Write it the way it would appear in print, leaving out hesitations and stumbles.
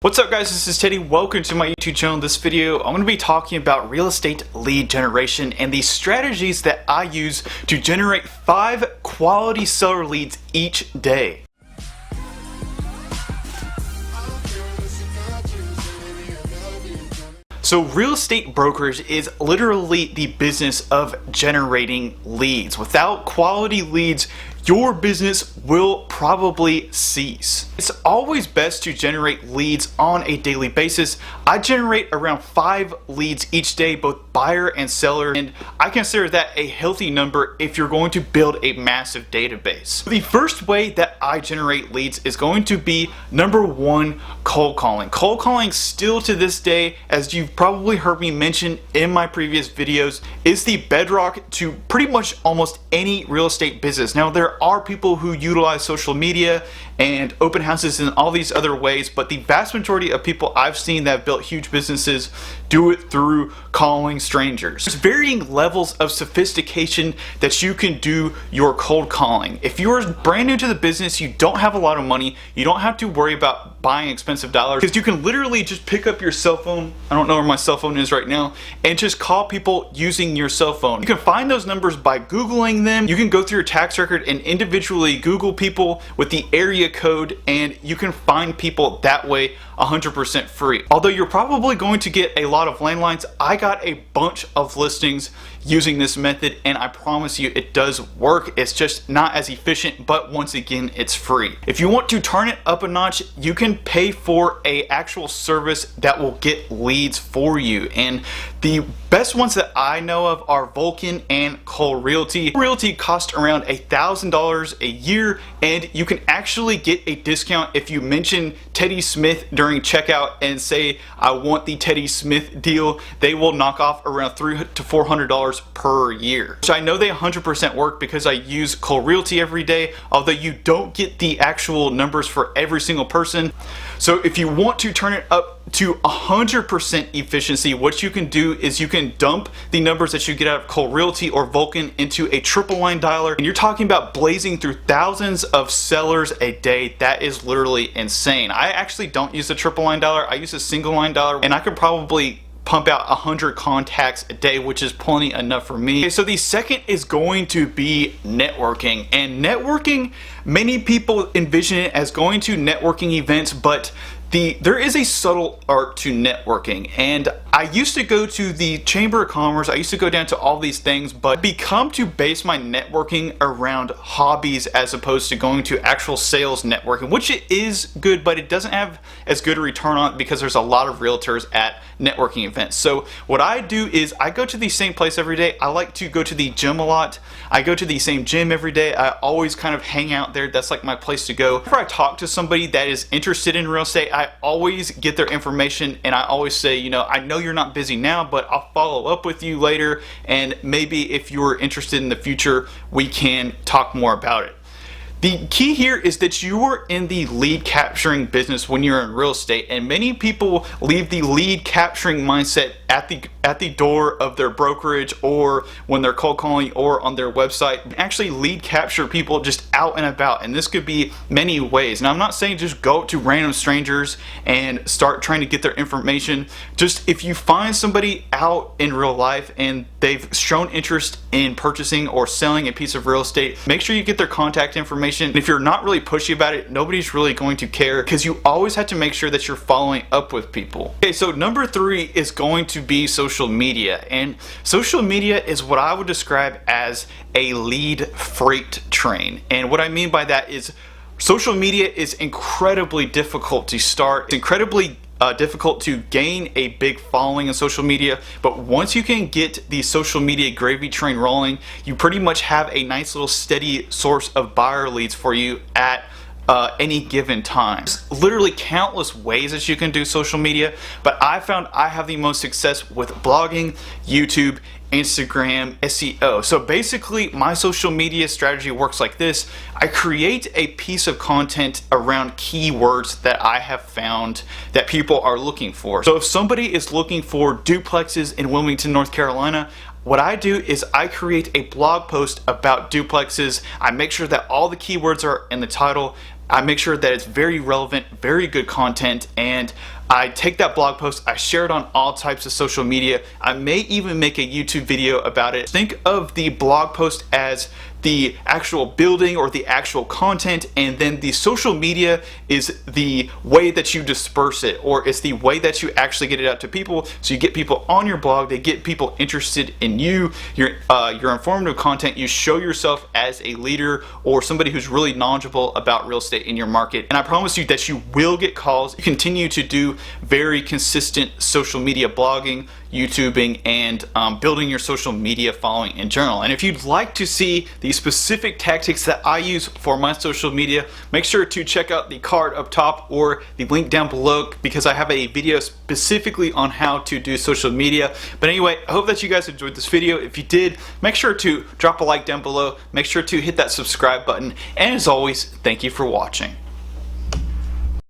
What's up guys, this is Teddy. Welcome to my YouTube channel. In this video, I'm going to be talking about real estate lead generation and the strategies that I use to generate 5 quality seller leads each day. So real estate brokerage is literally the business of generating leads. Without quality leads, your business will probably cease. It's always best to generate leads on a daily basis. I generate around 5 leads each day, both buyer and seller, and I consider that a healthy number if you're going to build a massive database. The first way that I generate leads is going to be number 1, cold calling. Cold calling still to this day, as you've probably heard me mention in my previous videos, is the bedrock to pretty much almost any real estate business. Now there are people who utilize social media and open houses and all these other ways, but the vast majority of people I've seen that have built huge businesses do it through calling strangers. There's varying levels of sophistication that you can do your cold calling. If you're brand new to the business, you don't have a lot of money, you don't have to worry about buying expensive dollars, because you can literally just pick up your cell phone, I don't know where my cell phone is right now, and just call people using your cell phone. You can find those numbers by Googling them. You can go through your tax record and individually Google people with the area code, and you can find people that way 100% free. Although you're probably going to get a lot of landlines, I got a bunch of listings using this method, and I promise you it does work. It's just not as efficient, but once again, it's free. If you want to turn it up a notch, you can pay for a actual service that will get leads for you, and the best ones that I know of are VULCAN and Cole Realty. Realty costs around $1,000 a year, and you can actually get a discount if you mention Teddy Smith during checkout and say, I want the Teddy Smith deal. They will knock off around $300 to $400 per year. So I know they 100% work because I use Cole Realty every day, although you don't get the actual numbers for every single person. So if you want to turn it up to 100% efficiency, what you can do is you can dump the numbers that you get out of Cole Realty or VULCAN into a triple line dialer, and you're talking about blazing through thousands of sellers a day. That is literally insane. I actually don't use a triple line dialer. I use a single line dialer, and I could probably pump out 100 contacts a day, which is plenty enough for me. Okay, so the second is going to be networking. And networking, many people envision it as going to networking events, but there is a subtle art to networking, and I used to go to the Chamber of Commerce, I used to go down to all these things, but become to base my networking around hobbies as opposed to going to actual sales networking, which it is good, but it doesn't have as good a return on it because there's a lot of realtors at networking events. So what I do is I go to the same place every day. I like to go to the gym a lot. I go to the same gym every day. I always kind of hang out there. That's like my place to go. If I talk to somebody that is interested in real estate, I always get their information, and I always say, you know, I know you're not busy now, but I'll follow up with you later, and maybe if you're interested in the future, we can talk more about it. The key here is that you are in the lead capturing business when you're in real estate, and many people leave the lead capturing mindset at the door of their brokerage or when they're cold calling or on their website. Actually lead capture people just out and about, and this could be many ways. Now I'm not saying just go to random strangers and start trying to get their information. Just if you find somebody out in real life and they've shown interest in purchasing or selling a piece of real estate, make sure you get their contact information. If you're not really pushy about it, nobody's really going to care, because you always have to make sure that you're following up with people. Okay, so number 3 is going to be social media, and social media is what I would describe as a lead freight train. And what I mean by that is social media is incredibly difficult to start. It's incredibly difficult to gain a big following in social media, but once you can get the social media gravy train rolling, you pretty much have a nice little steady source of buyer leads for you at any given time. There's literally countless ways that you can do social media, but I found I have the most success with blogging, YouTube, Instagram, SEO. So basically my social media strategy works like this. I create a piece of content around keywords that I have found that people are looking for. So if somebody is looking for duplexes in Wilmington, North Carolina, what I do is I create a blog post about duplexes. I make sure that all the keywords are in the title. I make sure that it's very relevant, very good content, and I take that blog post, I share it on all types of social media. I may even make a YouTube video about it. Think of the blog post as the actual building or the actual content, and then the social media is the way that you disperse it, or it's the way that you actually get it out to people. So you get people on your blog, they get people interested in you, your informative content. You show yourself as a leader or somebody who's really knowledgeable about real estate in your market, and I promise you that you will get calls. You continue to do very consistent social media blogging, YouTubing, and building your social media following in general. And if you'd like to see the specific tactics that I use for my social media, make sure to check out the card up top or the link down below, because I have a video specifically on how to do social media. But anyway, I hope that you guys enjoyed this video. If you did, make sure to drop a like down below, make sure to hit that subscribe button, and as always, thank you for watching.